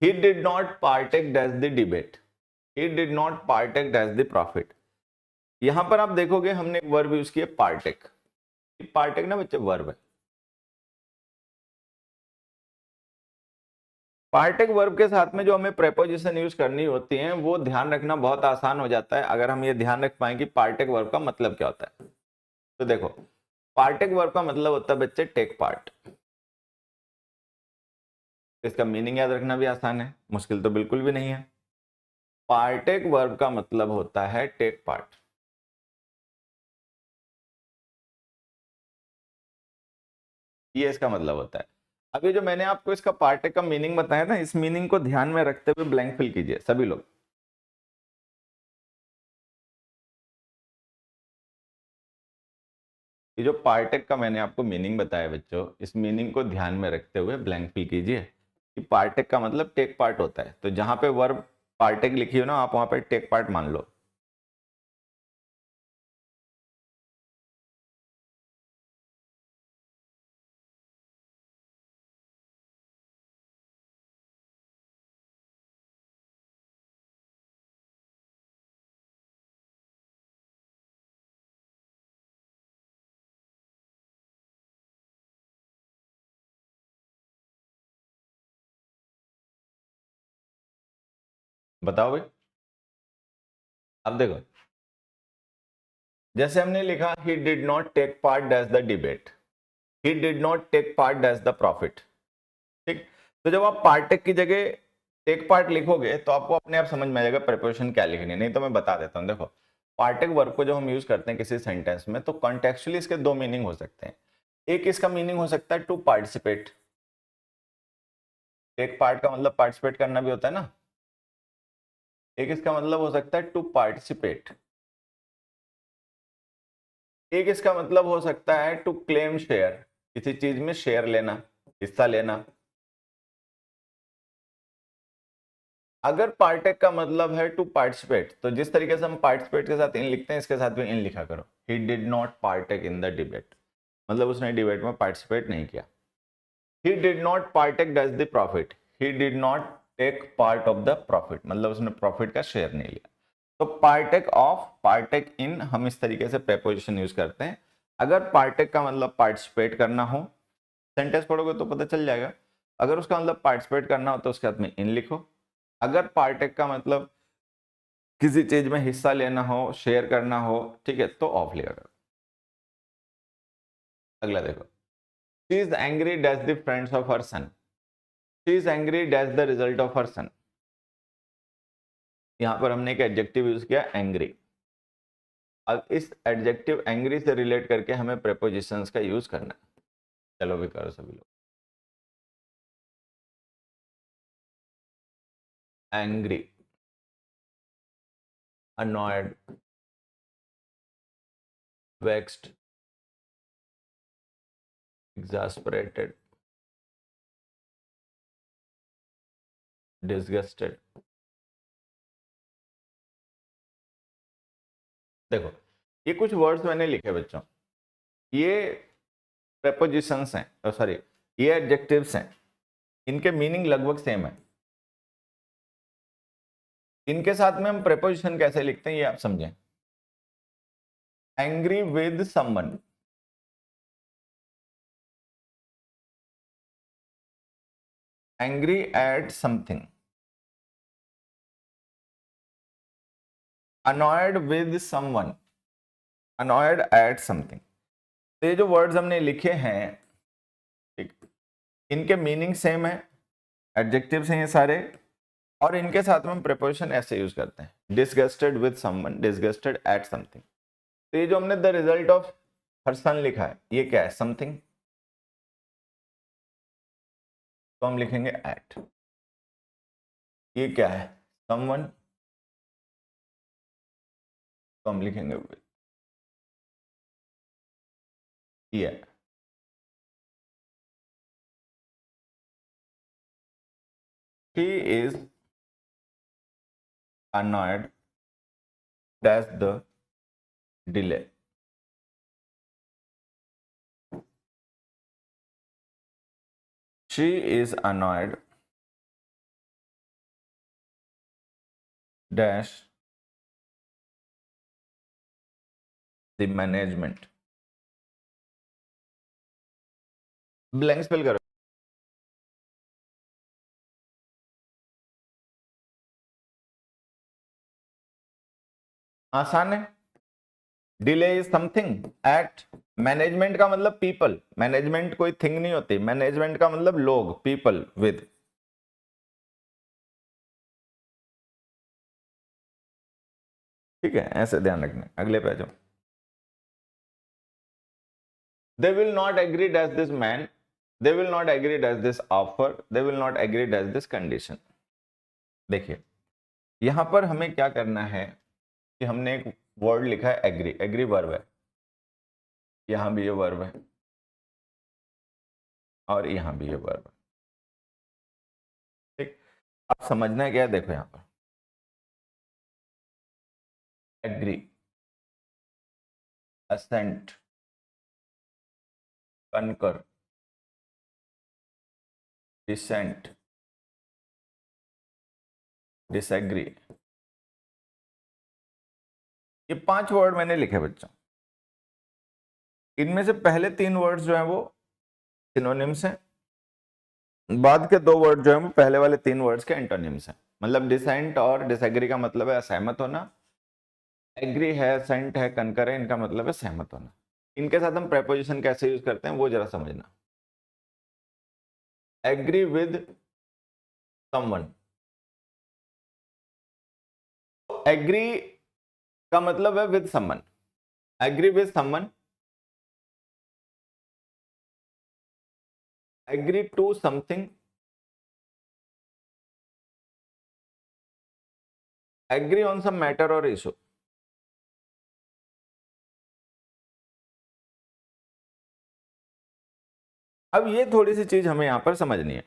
he did not partake as the debate, he did not partake as the profit। यहां पर आप देखोगे हमने एक वर्ब यूज किया पार्टेक। पार्टेक ना बच्चे वर्ब है। पार्टेक वर्ब के साथ में जो हमें प्रेपोजिशन यूज करनी होती है वो ध्यान रखना बहुत आसान हो जाता है अगर हम ये ध्यान रख पाए कि पार्टेक वर्ब का मतलब क्या होता है। तो देखो, पार्टेक वर्ब का मतलब होता है बच्चे टेक पार्ट। इसका मीनिंग याद रखना भी आसान है, मुश्किल तो बिल्कुल भी नहीं है। पार्टेक वर्ब का मतलब होता है टेक पार्ट। ये इसका मतलब होता है। अभी जो मैंने आपको इसका पार्टेक का मीनिंग बताया ना, इस मीनिंग को ध्यान में रखते हुए ब्लैंक फिल कीजिए सभी लोग। ये जो पार्टेक का मैंने आपको मीनिंग बताया बच्चों, इस मीनिंग को ध्यान में रखते हुए ब्लैंक फिल कीजिए कि पार्टेक का मतलब टेक पार्ट होता है। तो जहां पे वर्ब पार्टेक लिखी हो ना, आप वहां पे टेक पार्ट मान लो। बताओ भाई। अब देखो, जैसे हमने लिखा he did not take part as the debate, he did not take part as the profit. ठीक। तो जब आप पार्टेक की जगह टेक पार्ट लिखोगे तो आपको अपने आप समझ में आएगा प्रीपोजिशन क्या लिखनी है। नहीं तो मैं बता देता हूं। देखो, पार्टेक वर्ब को जब हम यूज करते हैं किसी सेंटेंस में तो कॉन्टेक्चुअली इसके दो मीनिंग हो सकते हैं। एक इसका मीनिंग हो सकता है टू पार्टिसिपेट। टेक पार्ट का मतलब पार्टिसिपेट करना भी होता है ना। एक इसका मतलब हो सकता है टू पार्टिसिपेट। एक इसका मतलब हो सकता है टू क्लेम शेयर, किसी चीज में शेयर लेना, हिस्सा लेना। अगर पार्टेक का मतलब है टू पार्टिसिपेट, तो जिस तरीके से हम पार्टिसिपेट के साथ इन लिखते हैं, इसके साथ भी इन लिखा करो। He did not partake in the debate, मतलब उसने डिबेट में पार्टिसिपेट नहीं किया। He did not partake does the profit, he did not take part of the profit, मतलब उसने प्रॉफिट का शेयर नहीं लिया। तो पार्टेक ऑफ, पार्टेक इन, हम इस तरीके से प्रेपोजिशन यूज करते हैं। अगर पार्टेक का मतलब पार्टिसिपेट करना हो, सेंटेंस पढ़ोगे तो पता चल जाएगा। अगर उसका मतलब पार्टिसिपेट करना हो तो उसके हाथ में इन लिखो। अगर पार्टेक का मतलब किसी चीज में हिस्सा लेना हो, शेयर करना हो, ठीक है, तो ऑफ लिखा करो। अगला देखो, she is angry dash the friends of her son, she is angry dash the result of her son. यहां पर हमने एक एडजेक्टिव यूज किया एंग्री। अब इस एडजेक्टिव एंग्री से रिलेट करके हमें प्रेपोजिशंस का यूज करना है। चलो भी करो सभी लोग। Angry, annoyed, vexed, exasperated, disgusted। देखो, ये कुछ वर्ड्स मैंने लिखे बच्चों, ये प्रेपोजिशंस हैं, सॉरी, ये एडजेक्टिव्स हैं। इनके मीनिंग लगभग सेम है। इनके साथ में हम प्रेपोजिशन कैसे लिखते हैं ये आप समझें। Angry with someone, angry at something, annoyed with someone, annoyed at something. तो ये जो वर्ड्स हमने लिखे हैं, ठीक, इनके मीनिंग सेम है, एडजेक्टिव्स हैं ये सारे, और इनके साथ में हम प्रेपोजिशन ऐसे यूज करते हैं, disgusted with someone, disgusted at something. तो ये जो हमने द रिजल्ट ऑफ पर्सन लिखा है, ये क्या है, समथिंग, तो हम लिखेंगे एट। ये क्या है, समवन, तो हम लिखेंगे विद। ये She is annoyed dash the delay. She is annoyed dash the management. Blank spell करो. आसान है. Delay is something at. Management का मतलब पीपल. मैनेजमेंट कोई थिंग नहीं होती. मैनेजमेंट का मतलब लोग, पीपल विद. ठीक है, ऐसे ध्यान रखना. अगले पे आ जाओ. They will not agree as this man. They will not agree as this offer. They will not agree as this condition. देखिए, यहां पर हमें क्या करना है कि हमने एक वर्ड लिखा है एग्री. एग्री वर्ब है. यहां भी ये वर्ब है और यहां भी ये वर्ब है. ठीक. अब समझना है क्या है, देखो यहां पर agree, assent, concur, dissent, disagree. ये 5 वर्ड मैंने लिखे बच्चों. इनमें से पहले 3 वर्ड्स जो हैं वो सिनोनिम्स हैं. बाद के 2 वर्ड जो हैं वो पहले वाले 3 वर्ड्स के एंटोनिम्स हैं. मतलब डिसेंट और डिसएग्री का मतलब है असहमत होना. एग्री है, सेंट है, कनकर है, इनका मतलब है सहमत होना. इनके साथ हम प्रेपोजिशन कैसे यूज करते हैं वो जरा समझना. Agree with someone. एग्री का मतलब है with someone. Agree with someone. Agree to something. Agree on some matter और इशू. अब ये थोड़ी सी चीज हमें यहां पर समझनी है.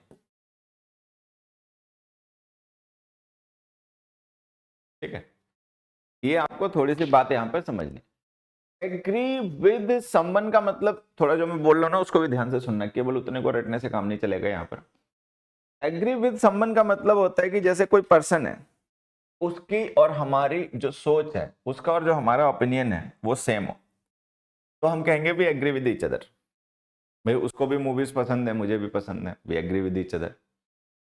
ठीक है, ये आपको थोड़ी सी बात यहां पर समझनी है. एग्री विद समवन का मतलब, थोड़ा जो मैं बोल रहा हूं ना उसको भी ध्यान से सुनना. केवल उतने को रटने से काम नहीं चलेगा. यहां पर एग्री विद समवन का मतलब होता है कि जैसे कोई पर्सन है, उसकी और हमारी जो सोच है, उसका और जो हमारा ओपिनियन है वो सेम हो, तो हम कहेंगे we agree with each other. भाई उसको भी मूवीज पसंद है, मुझे भी पसंद है, we agree with each other.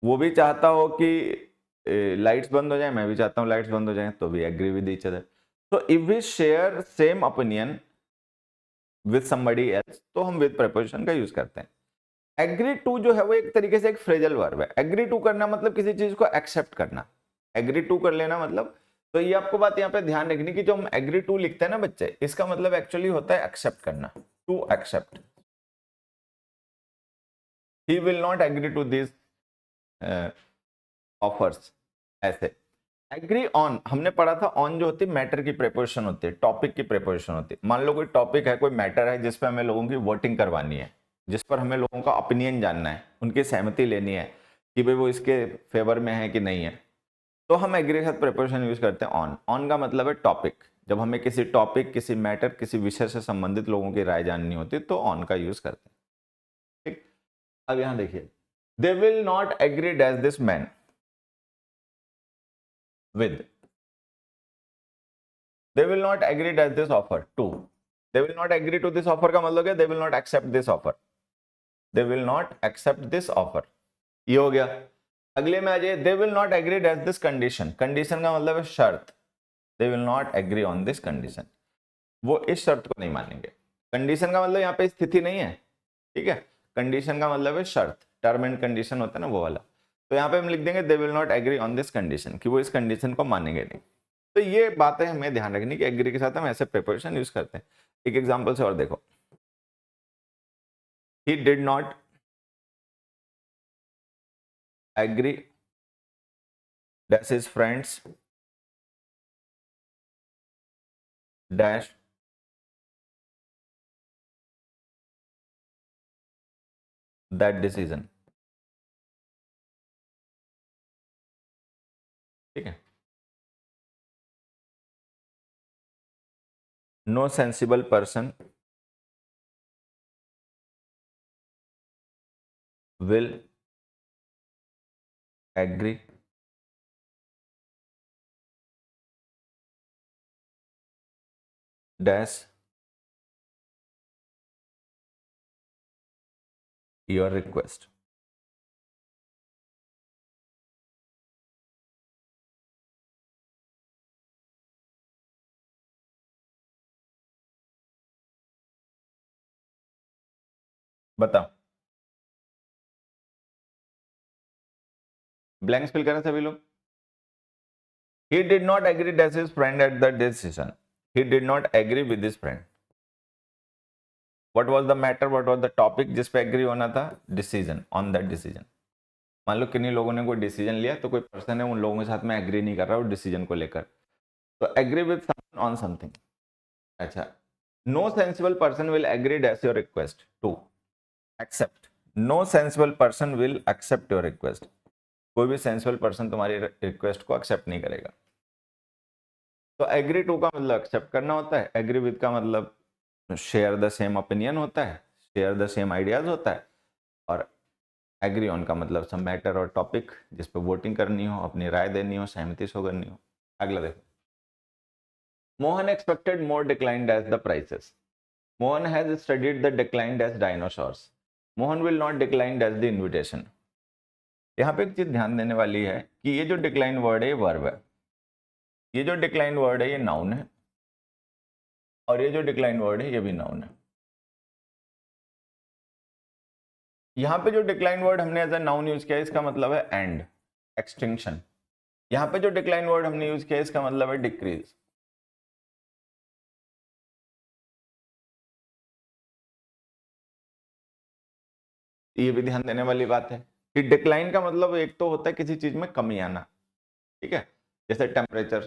वो भी चाहता हो कि लाइट्स बंद हो जाए, मैं भी चाहता हूँ लाइट्स बंद हो जाए, तो we agree with each other. तो if we share same opinion with somebody else, तो हम विद प्रपोजिशन का यूज करते हैं. एग्री टू जो है वो एक तरीके से एक फ्रेजल वर्ब है. एग्री टू करना मतलब किसी चीज को एक्सेप्ट करना. एग्री टू कर लेना मतलब, तो ये आपको बात यहाँ पे ध्यान रखनी कि जो हम एग्री टू लिखते हैं ना बच्चे, इसका मतलब एक्चुअली होता है एक्सेप्ट करना. To accept. He will not agree to this offers. ऐसे. एग्री ऑन, हमने पढ़ा था ऑन जो होती है मैटर की प्रेपोजिशन होती है, टॉपिक की प्रेपोजिशन होती है. मान लो कोई टॉपिक है, कोई मैटर है जिस पर हमें लोगों की वोटिंग करवानी है, जिस पर हमें लोगों का ओपिनियन जानना है, उनकी सहमति लेनी है कि भाई वो इसके फेवर में है कि नहीं है, तो हम एग्री के साथ प्रेपोजिशन यूज करते हैं ऑन. ऑन का मतलब है टॉपिक. जब हमें किसी टॉपिक, किसी मैटर, किसी विषय से संबंधित लोगों की राय जाननी होती है तो ऑन का यूज करते हैं. ठीक. अब यहां देखिए, they will not agree dash this man with. They will not agree at this offer too. They will not agree to this offer का मतलब क्या? They will not accept this offer. They will not accept this offer. ये हो गया. अगले में आ जाइए, they will not agree at this condition. Condition का मतलब है शर्त. They will not agree on this condition. वो इस शर्त को नहीं मानेंगे. कंडीशन का मतलब यहाँ पे स्थिति नहीं है. ठीक है, कंडीशन का मतलब है शर्त. टर्म एंड कंडीशन होता है ना, वो वाला. तो यहाँ पे हम लिख देंगे they will not agree on this condition, कि वो इस कंडीशन को मानेंगे नहीं. तो ये बातें हमें ध्यान रखनी कि एग्री के साथ हम ऐसे प्रिपरेशन यूज करते हैं. एक एग्जांपल से और देखो. He did not agree dash his friends dash that decision. ठीक है, no sensible person will agree dash your request. बताओ, ब्लैंक्स फिल करें सभी लोग। He did not agree with his friend at the decision. He did not agree with his friend. What was the matter? What was the topic जिस पे agree होना था? Decision, on that decision. मान लो किन्हीं लोगों ने कोई डिसीजन लिया, तो कोई पर्सन है उन लोगों के साथ में एग्री नहीं कर रहा उस डिसीजन को लेकर, तो agree with someone on something. अच्छा, no sensible person will agree dash your request to accept. No sensible person will accept your request. कोई भी सेंसिबल पर्सन तुम्हारी रिक्वेस्ट को एक्सेप्ट नहीं करेगा। तो एग्री टू का मतलब एक्सेप्ट करना होता है, एग्री विद का मतलब शेयर द सेम ओपिनियन होता है, शेयर द सेम आइडियाज होता है, और एग्री ऑन का मतलब सम मैटर और टॉपिक जिस पे वोटिंग करनी हो, अपनी राय देनी हो, सहमति से करनी हो। अगला देखो, Mohan expected more declined as the prices. Mohan has studied the declined as dinosaurs. Mohan will not declined as the invitation. यहाँ पे एक चीज ध्यान देने वाली है कि ये जो डिक्लाइन वर्ड है ये वर्ब है, ये जो डिक्लाइन वर्ड है ये नाउन है, और ये जो डिक्लाइन वर्ड है ये भी नाउन है। यहाँ पे जो डिक्लाइन वर्ड हमने एज अ नाउन यूज किया इसका मतलब है एंड, एक्सटिंक्शन। यहाँ पे जो डिक्लाइन वर्ड हमने यूज किया इसका मतलब है डिक्रीज। ये भी ध्यान देने वाली बात है कि डिक्लाइन का मतलब एक तो होता है किसी चीज में कमी आना, ठीक है, जैसे टेम्परेचर,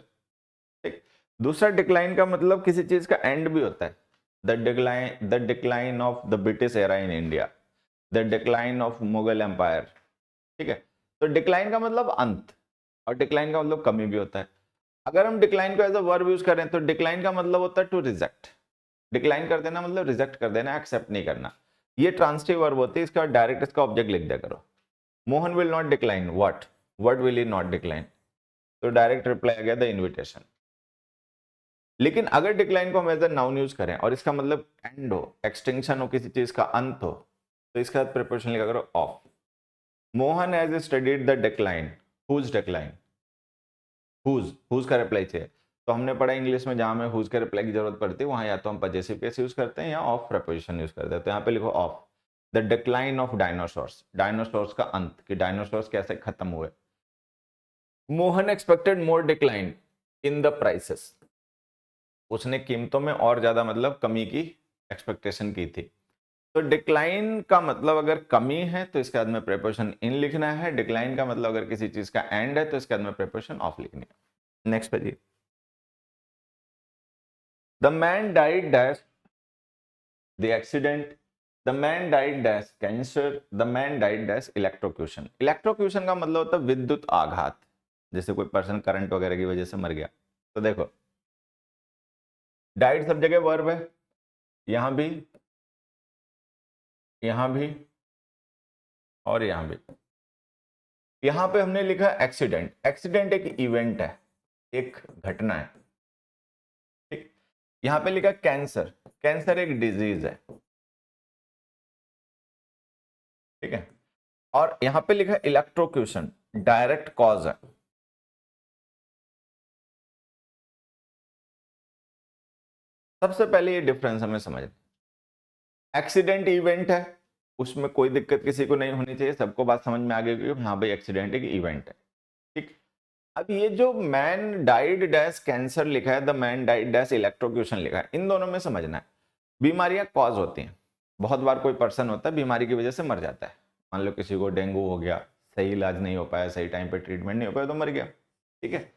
ठीक। दूसरा डिक्लाइन का मतलब किसी चीज का एंड भी होता है, the decline of the British era in India, the decline of Mughal empire, ठीक है। तो डिक्लाइन का मतलब अंत, और डिक्लाइन का मतलब कमी भी होता है। अगर हम डिक्लाइन को एज अ वर्ब यूज करें तो डिक्लाइन का मतलब होता है टू रिजेक्ट। डिक्लाइन कर देना मतलब रिजेक्ट कर देना, एक्सेप्ट नहीं करना। ये ट्रांसिटिव वर्ब होती है, इसका डायरेक्ट इसका ऑब्जेक्ट लिख दिया करो। Mohan will not decline what will he not decline, तो डायरेक्ट रिप्लाई आ गया द इन्विटेशन। लेकिन अगर डिक्लाइन को हम एज अ नाउन यूज करें और इसका मतलब एंड हो, एक्सटेंशन हो, किसी चीज का अंत हो, तो इसका प्रिपोजिशन लिखा करो of. Mohan has studied the decline, whose decline, whose का रिप्लाई चाहिए, तो हमने पढ़ा इंग्लिश में जहां में हुज के रिप्लाई की जरूरत पड़ती है वहां या तो हम पजेसिव केस यूज करते हैं या ऑफ प्रिपोजिशन यूज करते हैं। तो यहाँ पे लिखो of the decline of dinosaurs, dinosaurs का अंत, कि डायनासोर्स कैसे खत्म हुए। Mohan expected more decline in the prices, उसने कीमतों में और ज्यादा मतलब कमी की एक्सपेक्टेशन की थी। तो डिक्लाइन का मतलब अगर कमी है तो इसके बाद में प्रीपोजिशन इन लिखना है, डिक्लाइन का मतलब अगर किसी चीज का एंड है तो इसके बाद में प्रीपोजिशन ऑफ लिखनी है। Next page, the man died dash the accident, the man died dash cancer, the man died dash electrocution. Electrocution का मतलब होता है विद्युत आघात, जैसे कोई पर्सन करंट वगैरह की वजह से मर गया। तो देखो डाइड सब जगह वर्ब है, यहां भी, यहां भी और यहां भी। यहां पे हमने लिखा एक्सीडेंट, एक्सीडेंट एक इवेंट है, एक घटना है, ठीक। यहां पे लिखा कैंसर, कैंसर एक डिजीज है, ठीक है। और यहां पे लिखा इलेक्ट्रोक्यूशन, डायरेक्ट कॉज है। सबसे पहले ये डिफरेंस हमें समझ, एक्सीडेंट इवेंट है, उसमें कोई दिक्कत किसी को नहीं होनी चाहिए, सबको बात समझ में आ गई कि हाँ भाई एक्सीडेंट एक इवेंट है, ठीक। अब ये जो मैन डाइड डैश कैंसर लिखा है, the man died dash electrocution लिखा है, इन दोनों में समझना है बीमारियां कॉज होती हैं। बहुत बार कोई पर्सन होता है बीमारी की वजह से मर जाता है, मान लो किसी को डेंगू हो गया, सही इलाज नहीं हो पाया, सही टाइम पे ट्रीटमेंट नहीं हो पाया तो मर गया, ठीक है।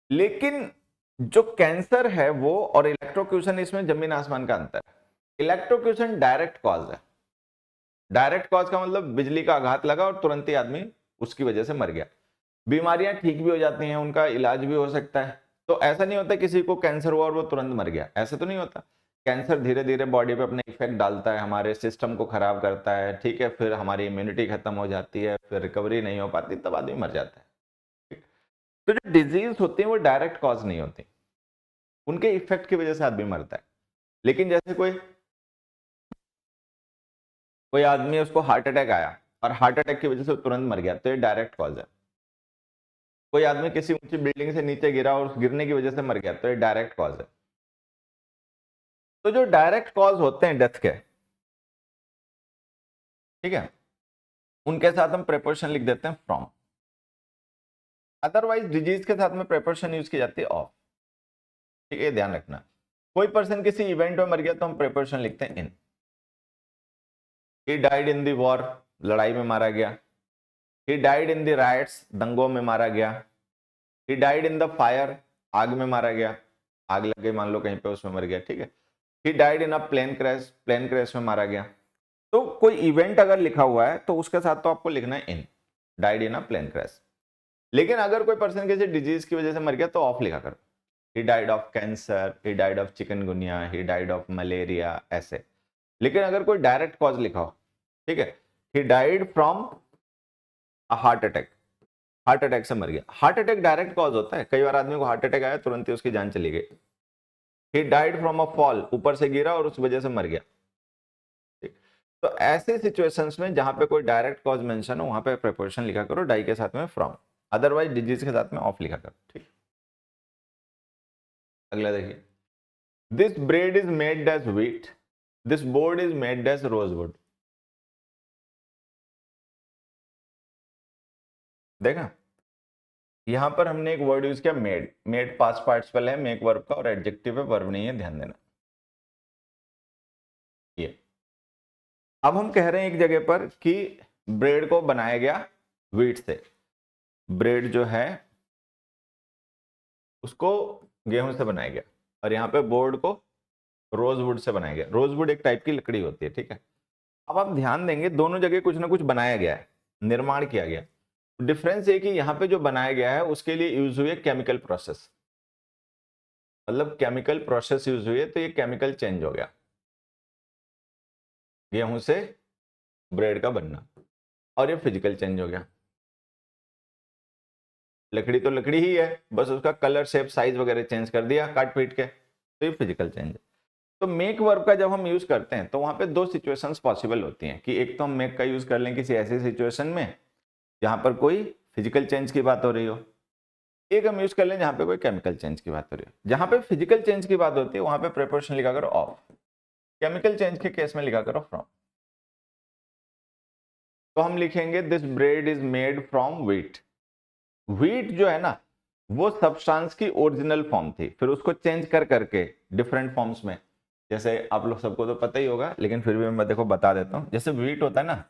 लेकिन जो कैंसर है वो और इलेक्ट्रोक्यूशन, इसमें जमीन आसमान का अंतर है। इलेक्ट्रोक्यूशन डायरेक्ट कॉज है, डायरेक्ट कॉज का मतलब बिजली का आघात लगा और तुरंत ही आदमी उसकी वजह से मर गया। बीमारियां ठीक भी हो जाती हैं, उनका इलाज भी हो सकता है। तो ऐसा नहीं होता किसी को कैंसर हुआ और वो तुरंत मर गया, ऐसा तो नहीं होता। कैंसर धीरे धीरे बॉडी पे अपने इफेक्ट डालता है, हमारे सिस्टम को खराब करता है, ठीक है, फिर हमारी इम्यूनिटी खत्म हो जाती है, फिर रिकवरी नहीं हो पाती, तब आदमी मर जाता है। ठीक? तो जो डिजीज होती है वो डायरेक्ट कॉज नहीं होती, उनके इफेक्ट की वजह से आदमी मरता है। लेकिन जैसे कोई आदमी, उसको हार्ट अटैक आया और हार्ट अटैक की वजह से तुरंत मर गया, तो ये डायरेक्ट कॉज है। कोई आदमी किसी ऊंची बिल्डिंग से नीचे गिरा और उस गिरने की वजह से मर गया, तो ये डायरेक्ट कॉज है। तो जो डायरेक्ट कॉज होते हैं डेथ के, ठीक है, उनके साथ हम प्रेपोजिशन लिख देते हैं फ्रॉम। अदरवाइज डिजीज के साथ में प्रेपोजिशन यूज की जाती है ऑफ। ठीक है, ध्यान रखना। कोई पर्सन किसी इवेंट में मर गया तो हम प्रेपोजिशन लिखते हैं in. He died in the war, लड़ाई में मारा गया। He died in the riots, दंगों में मारा गया। He died in the fire, आग में मारा गया, आग लग गई मान लो कहीं पे, उसमें मर गया। ठीक है। He died in a plane crash, plane crash में मारा गया। तो कोई इवेंट अगर लिखा हुआ है तो उसके साथ तो आपको लिखना है in, died in a plane crash. लेकिन अगर कोई पर्सन किसी डिजीज की वजह से मर गया तो ऑफ लिखा करो। He died of cancer, he died of chikungunya, he died of malaria, ऐसे। लेकिन अगर कोई डायरेक्ट कॉज लिखा हो, ठीक है, he died from a heart attack, heart attack से मर गया। हार्ट अटैक डायरेक्ट कॉज होता है, कई बार आदमी को हार्ट अटैक आया तुरंत ही उसकी जान चली गई। He died from a fall, ऊपर से गिरा और उस वजह से मर गया। ठीक। तो ऐसे सिचुएशंस में जहां पे कोई डायरेक्ट कॉज मेंशन हो वहां पे प्रीपोजिशन लिखा करो डाई के साथ में फ्रॉम, अदरवाइज डिजीज के साथ में ऑफ लिखा करो। ठीक। अगला देखिए, this bread is made as wheat, this board is made as rosewood. देखा, यहां पर हमने एक वर्ड यूज किया मेड। मेड पास्ट पार्टिसिपल है, मेक वर्ब का, और एडजेक्टिव है, वर्ब नहीं है, ध्यान देना। ये अब हम कह रहे हैं एक जगह पर कि ब्रेड को बनाया गया व्हीट से, ब्रेड जो है उसको गेहूं से बनाया गया, और यहाँ पे बोर्ड को रोजवुड से बनाया गया। रोजवुड एक टाइप की लकड़ी होती है। ठीक है। अब आप ध्यान देंगे दोनों जगह कुछ ना कुछ बनाया गया है, निर्माण किया गया। डिफरेंस ये कि यहाँ पे जो बनाया गया है उसके लिए यूज हुई है केमिकल प्रोसेस, मतलब केमिकल प्रोसेस यूज हुई है, तो ये केमिकल चेंज हो गया, गेहूं से ब्रेड का बनना, और ये फिजिकल चेंज हो गया। लकड़ी तो लकड़ी ही है, बस उसका कलर, शेप, साइज वगैरह चेंज कर दिया काट पीट के, तो ये फिजिकल चेंज है। तो मेक वर्ब का जब हम यूज करते हैं तो वहां पे दो सिचुएशंस पॉसिबल होती हैं, कि एक तो हम मेक का यूज कर लें किसी ऐसी सिचुएशन में जहां पर कोई फिजिकल चेंज की बात हो रही हो, एक हम यूज कर लें जहां पे कोई केमिकल चेंज की बात हो रही हो। जहां पे फिजिकल चेंज की बात होती है वहां पे प्रीपोजिशन लिखा करो ऑफ, केमिकल चेंज के केस में लिखा करो फ्रॉम। तो हम लिखेंगे this bread is made from wheat. Wheat जो है ना वो सब्सटेंस की ओरिजिनल फॉर्म थी, फिर उसको चेंज कर करके डिफरेंट फॉर्म्स में, जैसे आप लोग सबको तो पता ही होगा लेकिन फिर भी मैं देखो बता देता हूं। जैसे व्हीट होता है ना,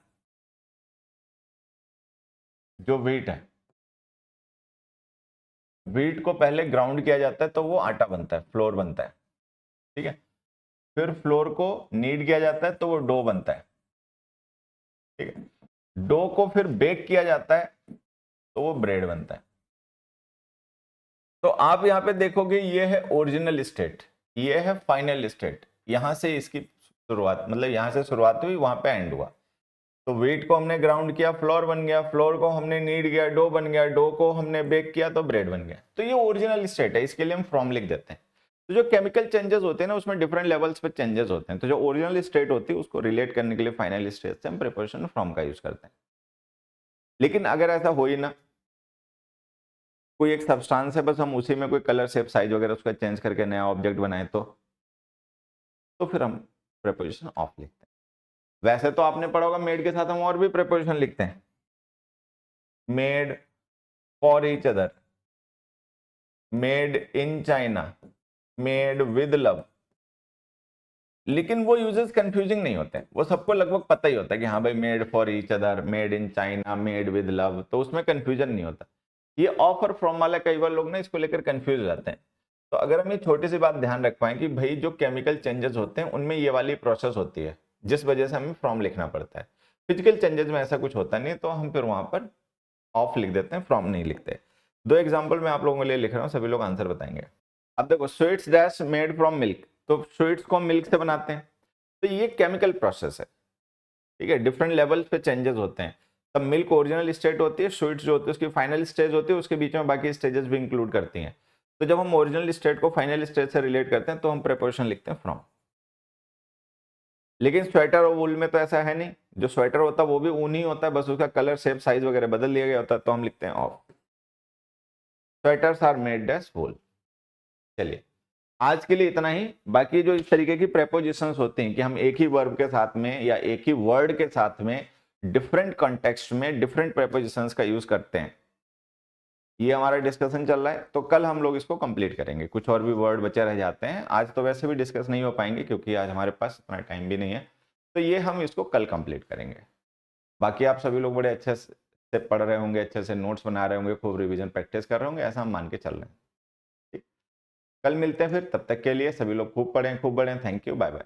जो व्हीट है, व्हीट को पहले ग्राउंड किया जाता है तो वो आटा बनता है, फ्लोर बनता है। ठीक है। फिर फ्लोर को नीड किया जाता है तो वो डो बनता है। ठीक है। डो को फिर बेक किया जाता है तो वो ब्रेड बनता है। तो आप यहां पे देखोगे ये है ओरिजिनल स्टेट, ये है फाइनल स्टेट, यहां से इसकी शुरुआत, मतलब यहां से शुरुआत हुई वहां पे एंड हुआ। तो व्हीट को हमने ग्राउंड किया, फ्लोर बन गया, फ्लोर को हमने नीड किया, डो बन गया, डो को हमने बेक किया तो ब्रेड बन गया। तो ये ओरिजिनल स्टेट है, इसके लिए हम फ्रॉम लिख देते हैं। तो जो केमिकल चेंजेस होते हैं ना उसमें डिफरेंट लेवल्स पे चेंजेस होते हैं, तो जो ओरिजिनल स्टेट होती है उसको रिलेट करने के लिए फाइनल स्टेट से हम प्रीपोजिशन फ्रॉम का यूज करते हैं। लेकिन अगर ऐसा हो ही ना, कोई एक सब्सटेंस है बस हम उसी में कोई कलर, शेप, साइज वगैरह उसका चेंज करके नया ऑब्जेक्ट बनाए, तो फिर हम प्रीपोजिशन ऑफ लिखते हैं। वैसे तो आपने पढ़ा होगा मेड के साथ हम और भी प्रीपोजिशन लिखते हैं, made for each other, made in China, made with love. लेकिन वो यूजेस कंफ्यूजिंग नहीं होते, वो सबको लगभग पता ही होता है कि हाँ भाई made for each other, made in China, made with love, तो उसमें कंफ्यूजन नहीं होता। ये ऑफ और फ्रॉम वाला कई बार लोग ना इसको लेकर कंफ्यूज हो जाते हैं। तो अगर हम ये छोटी सी बात ध्यान रख पाए कि भाई जो केमिकल चेंजेस होते हैं उनमें ये वाली प्रोसेस होती है जिस वजह से हमें फ्रॉम लिखना पड़ता है, फिजिकल चेंजेस में ऐसा कुछ होता नहीं, तो हम फिर वहां पर ऑफ लिख देते हैं, फ्रॉम नहीं लिखते। 2 एग्जाम्पल मैं आप लोगों के लिए लिख रहा हूँ, सभी लोग आंसर बताएंगे। अब देखो, sweets dash made from milk, तो स्वीट्स को हम मिल्क से बनाते हैं, तो ये केमिकल प्रोसेस है, ठीक है, डिफरेंट लेवल्स पे चेंजेस होते हैं। तब मिल्क ओरिजिनल स्टेट होती है, स्वीट्स जो होती है उसकी फाइनल स्टेज होती है, उसके बीच में बाकी स्टेजेस भी इंक्लूड करती हैं। तो जब हम ओरिजिनल स्टेट को फाइनल स्टेज से रिलेट करते हैं तो हम प्रेपोजिशन लिखते हैं फ्रॉम। लेकिन स्वेटर और वूल में तो ऐसा है नहीं, जो स्वेटर होता है वो भी ऊन ही होता है, बस उसका कलर शेप साइज वगैरह बदल दिया गया होता है, तो हम लिखते हैं of. Sweaters are made dash wool. चलिए, आज के लिए इतना ही। बाकी जो इस तरीके की प्रेपोजिशंस होती हैं कि हम एक ही वर्ब के साथ में या एक ही वर्ड के साथ में डिफरेंट कॉन्टेक्स्ट में डिफरेंट प्रेपोजिशंस का यूज करते हैं, ये हमारा डिस्कशन चल रहा है, तो कल हम लोग इसको कंप्लीट करेंगे। कुछ और भी वर्ड बचे रह जाते हैं, आज तो वैसे भी डिस्कस नहीं हो पाएंगे क्योंकि आज हमारे पास इतना टाइम भी नहीं है, तो ये हम इसको कल कंप्लीट करेंगे। बाकी आप सभी लोग बड़े अच्छे से पढ़ रहे होंगे, अच्छे से नोट्स बना रहे होंगे, खूब रिवीजन प्रैक्टिस कर रहे होंगे, ऐसा हम मान के चल रहे हैं। ठीक, कल मिलते हैं फिर, तब तक के लिए सभी लोग खूब पढ़ें, खूब बढ़ें। Thank you, bye bye.